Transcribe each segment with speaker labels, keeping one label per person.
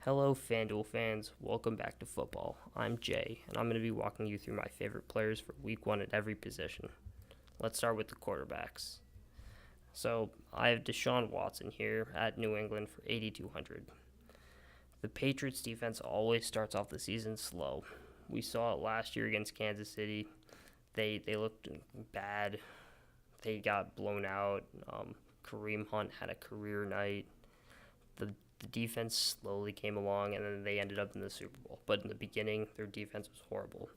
Speaker 1: Hello, Fanduel fans. Welcome back to football. I'm Jay, and I'm going to be walking you through my favorite players for week one at every position. Let's start with the quarterbacks. So, I have Deshaun Watson here at New England for 8,200. The Patriots defense always starts off the season slow. We saw it last year against Kansas City. They looked bad. They got blown out. Kareem Hunt had a career night. The defense slowly came along, and then they ended up in the Super Bowl. But in the beginning, their defense was horrible.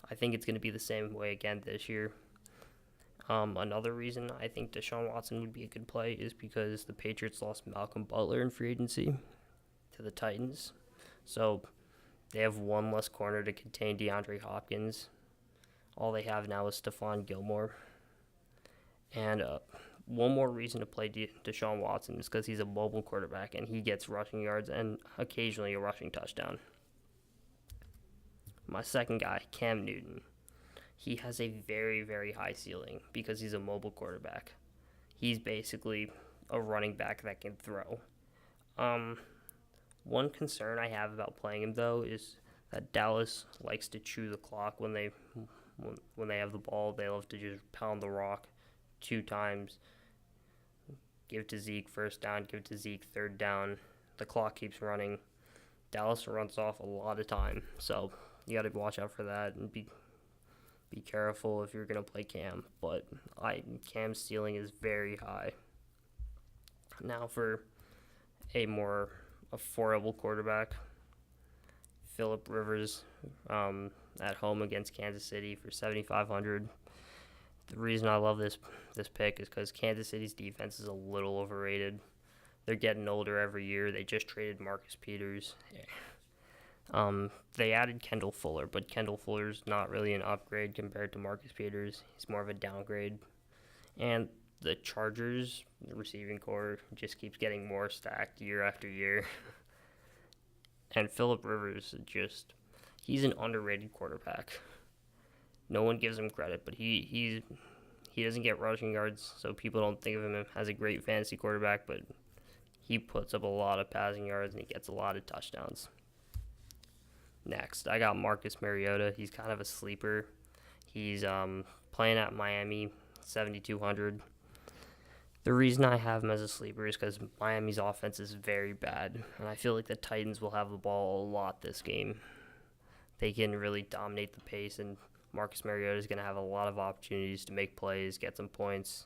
Speaker 1: I think it's going to be the same way again this year. Another reason I think Deshaun Watson would be a good play is because the Patriots lost Malcolm Butler in free agency to the Titans. So they have one less corner to contain DeAndre Hopkins. All they have now is Stephon Gilmore. And one more reason to play Deshaun Watson is because he's a mobile quarterback and he gets rushing yards and occasionally a rushing touchdown. My second guy, Cam Newton. He has a very, very high ceiling because he's a mobile quarterback. He's basically a running back that can throw. One concern I have about playing him, though, is that Dallas likes to chew the clock when they have the ball. They love to just pound the rock 2 times. Give to Zeke first down, give to Zeke third down. The clock keeps running. Dallas runs off a lot of time, so you got to watch out for that and be careful if you're going to play Cam. But Cam's ceiling is very high. Now for a more affordable quarterback, Phillip Rivers at home against Kansas City for 7,500. The reason I love this pick is because Kansas City's defense is a little overrated. They're getting older every year. They just traded Marcus Peters. They added Kendall Fuller, but Kendall Fuller's not really an upgrade compared to Marcus Peters. He's more of a downgrade. And the Chargers receiving core just keeps getting more stacked year after year. And Phillip Rivers he's an underrated quarterback. No one gives him credit, but he doesn't get rushing yards, so people don't think of him as a great fantasy quarterback, but he puts up a lot of passing yards and he gets a lot of touchdowns. Next, I got Marcus Mariota. He's kind of a sleeper. He's playing at Miami, 7,200. The reason I have him as a sleeper is because Miami's offense is very bad, and I feel like the Titans will have the ball a lot this game. They can really dominate the pace, and Marcus Mariota is going to have a lot of opportunities to make plays, get some points.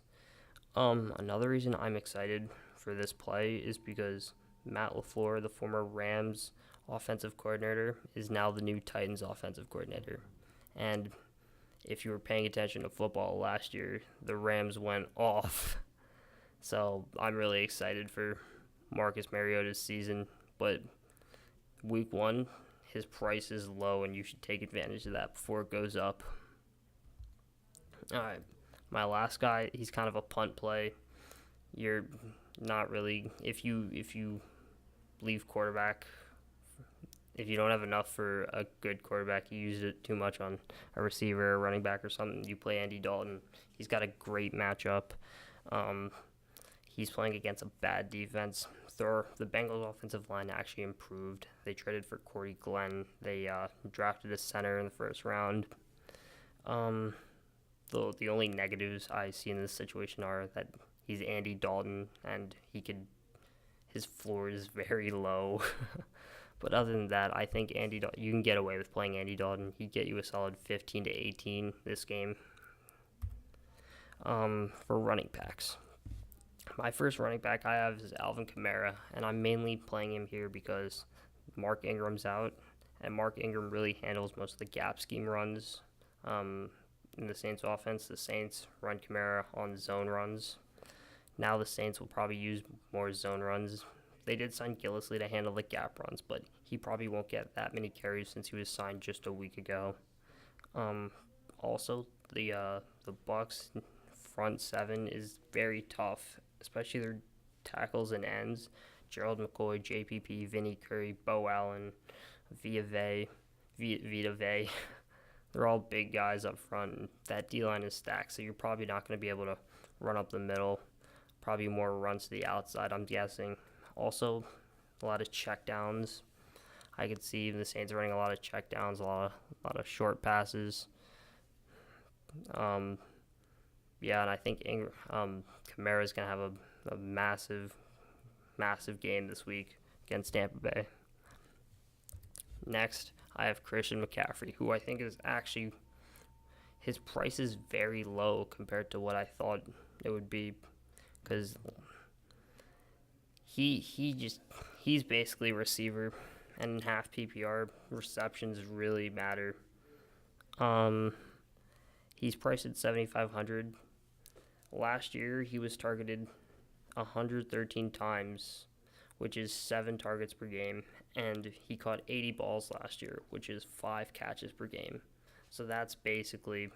Speaker 1: Another reason I'm excited for this play is because Matt LaFleur, the former Rams offensive coordinator, is now the new Titans offensive coordinator. And if you were paying attention to football last year, the Rams went off. So I'm really excited for Marcus Mariota's season. But week one, his price is low, and you should take advantage of that before it goes up. All right, my last guy, he's kind of a punt play. You're not really, if you leave quarterback, if you don't have enough for a good quarterback, you use it too much on a receiver, a running back, or something, you play Andy Dalton. He's got a great matchup. He's playing against a bad defense. The Bengals' offensive line actually improved. They traded for Corey Glenn. They drafted a center in the first round. The only negatives I see in this situation are that he's Andy Dalton and his floor is very low. But other than that, I think you can get away with playing Andy Dalton. He'd get you a solid 15 to 18 this game. For running backs, my first running back I have is Alvin Kamara, and I'm mainly playing him here because Mark Ingram's out, and Mark Ingram really handles most of the gap scheme runs in the Saints offense. The Saints run Kamara on zone runs. Now the Saints will probably use more zone runs. They did sign Gillislee to handle the gap runs, but he probably won't get that many carries since he was signed just a week ago. Also, the Bucks front seven is very tough, especially their tackles and ends. Gerald McCoy, JPP, Vinny Curry, Bo Allen, Vita Vea. They're all big guys up front, and that D-line is stacked, so you're probably not going to be able to run up the middle. Probably more runs to the outside, I'm guessing. Also, a lot of checkdowns. I could see the Saints running a lot of checkdowns, a lot of short passes. Yeah, and I think Kamara's gonna have a massive game this week against Tampa Bay. Next, I have Christian McCaffrey, who I think is actually, his price is very low compared to what I thought it would be, because he's basically a receiver, and in half PPR receptions really matter. He's priced at 7,500. Last year he was targeted 113 times, which is 7 targets per game, and he caught 80 balls last year, which is 5 catches per game. So that's basically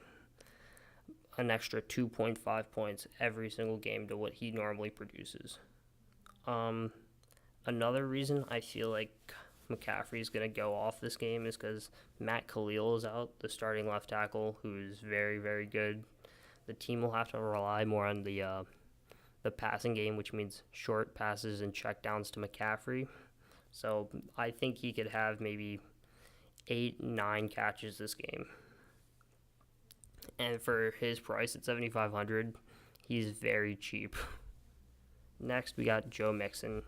Speaker 1: an extra 2.5 points every single game to what he normally produces. Another reason I feel like McCaffrey is going to go off this game is because Matt Khalil is out, the starting left tackle, who is very, very good. The team will have to rely more on the passing game, which means short passes and checkdowns to McCaffrey. So I think he could have maybe 8-9 catches this game. And for his price at 7,500, he's very cheap. Next, we got Joe Mixon.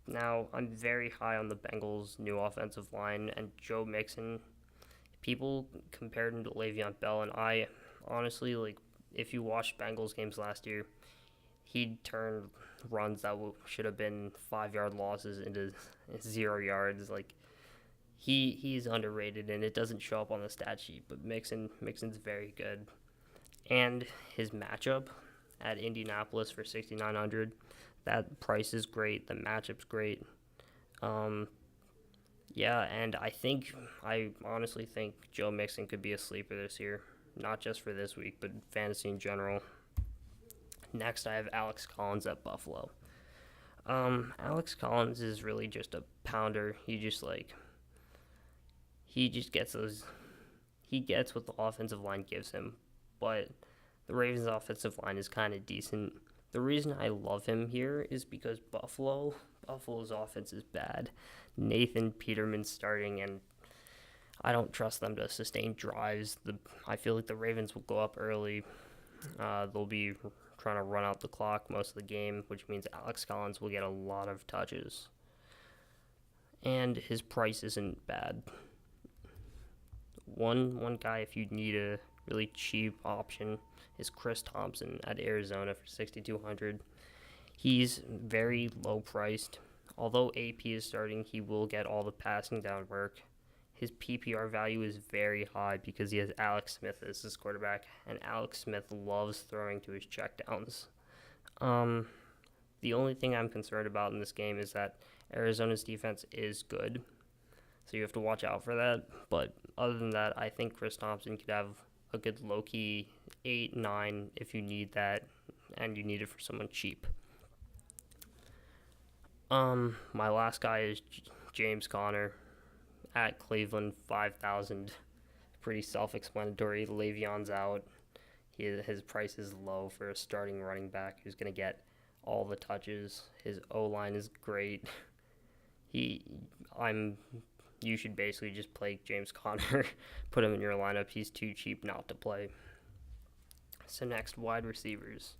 Speaker 1: Now, I'm very high on the Bengals' new offensive line, and Joe Mixon, people compared him to Le'Veon Bell, and I honestly, if you watched Bengals games last year, he'd turn runs that should have been 5-yard losses into 0 yards. He's underrated, and it doesn't show up on the stat sheet, but Mixon's very good. And his matchup at Indianapolis for 6,900, that price is great. The matchup's great. Yeah, and I honestly think Joe Mixon could be a sleeper this year, not just for this week, but fantasy in general. Next, I have Alex Collins at Buffalo. Alex Collins is really just a pounder. He just gets what the offensive line gives him, but the Ravens' offensive line is kind of decent. The reason I love him here is because Buffalo's offense is bad. Nathan Peterman's starting, and I don't trust them to sustain drives. I feel like the Ravens will go up early. They'll be trying to run out the clock most of the game, which means Alex Collins will get a lot of touches. And his price isn't bad. One guy, if you need a really cheap option, is Chris Thompson at Arizona for 6,200. He's very low priced. Although AP is starting, he will get all the passing down work. His PPR value is very high because he has Alex Smith as his quarterback, and Alex Smith loves throwing to his checkdowns. The only thing I'm concerned about in this game is that Arizona's defense is good, so you have to watch out for that. But other than that, I think Chris Thompson could have a good low-key 8-9 if you need that, and you need it for someone cheap. My last guy is James Conner at Cleveland, 5,000. Pretty self-explanatory. Le'Veon's out. His price is low for a starting running back who's going to get all the touches. His O-line is great. You should basically just play James Conner, put him in your lineup. He's too cheap not to play. So next, wide receivers.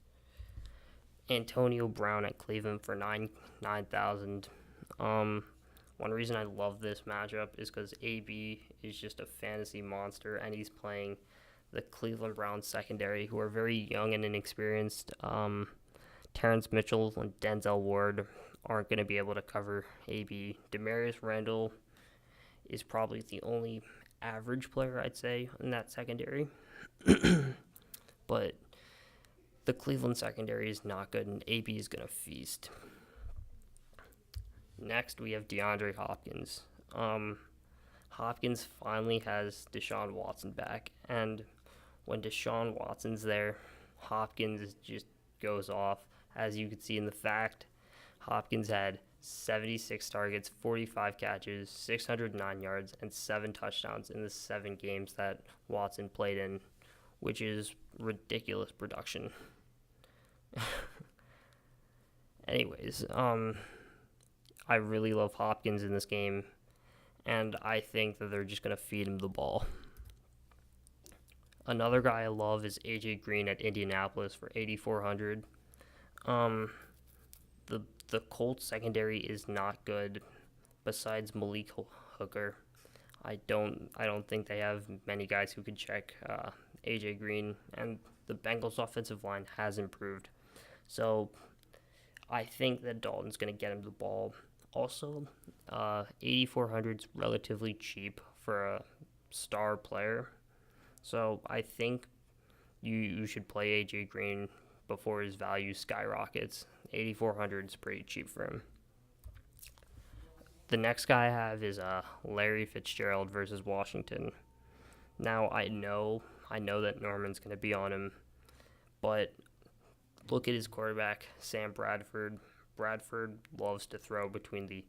Speaker 1: Antonio Brown at Cleveland for 9,000. One reason I love this matchup is because AB is just a fantasy monster, and he's playing the Cleveland Browns secondary, who are very young and inexperienced. Terrence Mitchell and Denzel Ward aren't going to be able to cover AB. Demarius Randall is probably the only average player, I'd say, in that secondary. But the Cleveland secondary is not good, and AB is going to feast. Next, we have DeAndre Hopkins. Hopkins finally has Deshaun Watson back, and when Deshaun Watson's there, Hopkins just goes off. As you can see in the fact, Hopkins had 76 targets, 45 catches, 609 yards, and 7 touchdowns in the 7 games that Watson played in, which is ridiculous production. Anyways, I really love Hopkins in this game. and I think that they're just going to feed him the ball. Another guy I love is AJ Green at Indianapolis for 8,400. Um, the Colts secondary is not good. Besides Malik Hooker, I don't think they have many guys who can check AJ Green, and the Bengals offensive line has improved. So I think that Dalton's going to get him the ball. Also, 8,400 is relatively cheap for a star player. So I think you should play AJ Green before his value skyrockets. 8,400 is pretty cheap for him. The next guy I have is Larry Fitzgerald versus Washington. Now I know that Norman's going to be on him, but look at his quarterback, Sam Bradford. Bradford loves to throw between the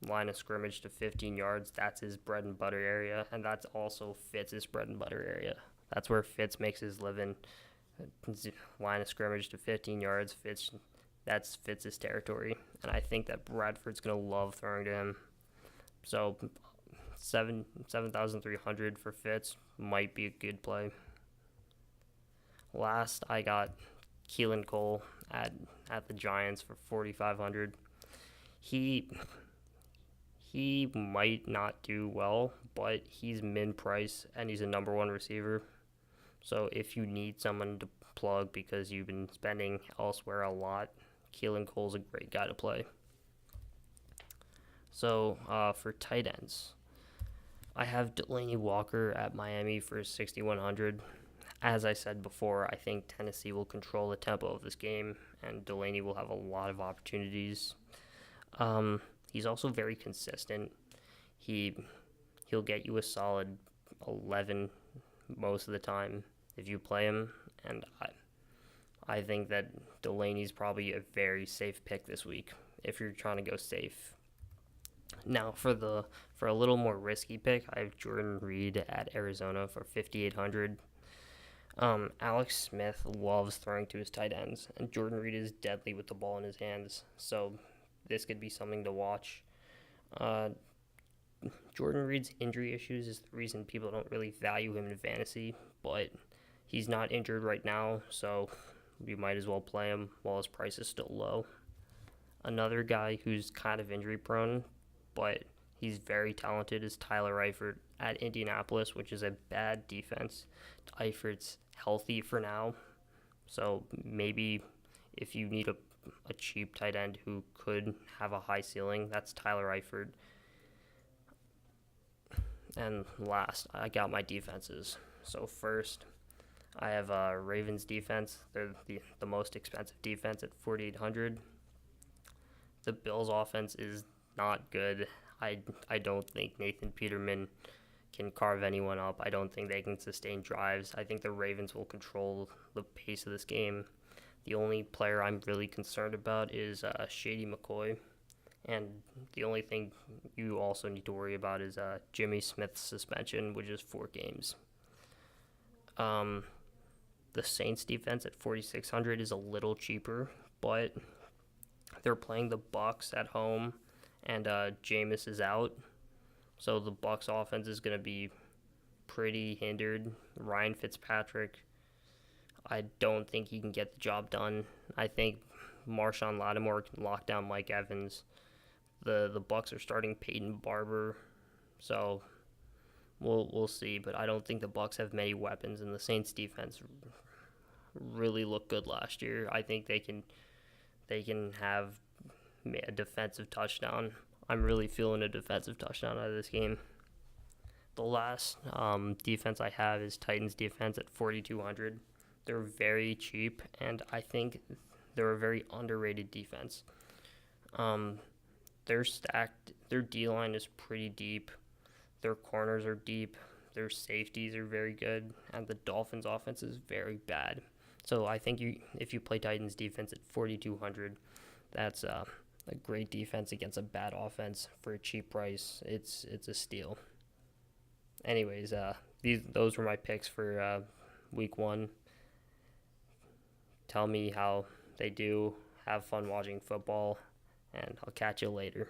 Speaker 1: line of scrimmage to 15 yards. That's his bread and butter area, and that's also Fitz's bread and butter area. That's where Fitz makes his living. Line of scrimmage to 15 yards. That's Fitz's territory, and I think that Bradford's gonna love throwing to him. So 7,300 for Fitz might be a good play. Last, I got Keelan Cole at the Giants for 4,500. He might not do well, but he's min price and he's a number one receiver. So if you need someone to plug because you've been spending elsewhere a lot, Keelan Cole's a great guy to play. So for tight ends, I have Delaney Walker at Miami for 6,100. As I said before, I think Tennessee will control the tempo of this game, and Delaney will have a lot of opportunities. He's also very consistent. He'll get you a solid 11 most of the time if you play him, and I think that Delaney's probably a very safe pick this week if you're trying to go safe. Now for a little more risky pick, I have Jordan Reed at Arizona for 5,800. Alex Smith loves throwing to his tight ends, and Jordan Reed is deadly with the ball in his hands, so this could be something to watch. Jordan Reed's injury issues is the reason people don't really value him in fantasy, but he's not injured right now, so you might as well play him while his price is still low. Another guy who's kind of injury prone, but he's very talented, is Tyler Eifert at Indianapolis, which is a bad defense. Eifert's healthy for now, so maybe if you need a cheap tight end who could have a high ceiling, that's Tyler Eifert. And last, I got my defenses. So first, I have Ravens defense. They're the most expensive defense at 4,800. The Bills offense is not good. I don't think Nathan Peterman can carve anyone up. I don't think they can sustain drives. I think the Ravens will control the pace of this game. The only player I'm really concerned about is Shady McCoy. And the only thing you also need to worry about is Jimmy Smith's suspension, which is 4 games. The Saints defense at 4,600 is a little cheaper, but they're playing the Bucs at home, and Jameis is out. So the Bucs offense is going to be pretty hindered. Ryan Fitzpatrick, I don't think he can get the job done. I think Marshawn Lattimore can lock down Mike Evans. The Bucs are starting Peyton Barber, so we'll see. But I don't think the Bucs have many weapons, and the Saints defense really looked good last year. I think they can have a defensive touchdown. I'm really feeling a defensive touchdown out of this game. The last defense I have is Titans defense at 4,200. They're very cheap, and I think they're a very underrated defense. They're stacked. Their D-line is pretty deep. Their corners are deep. Their safeties are very good, and the Dolphins' offense is very bad. So I think if you play Titans defense at 4,200, that's a great defense against a bad offense for a cheap price. It's a steal. Anyways, those were my picks for week 1. Tell me how they do. Have fun watching football, and I'll catch you later.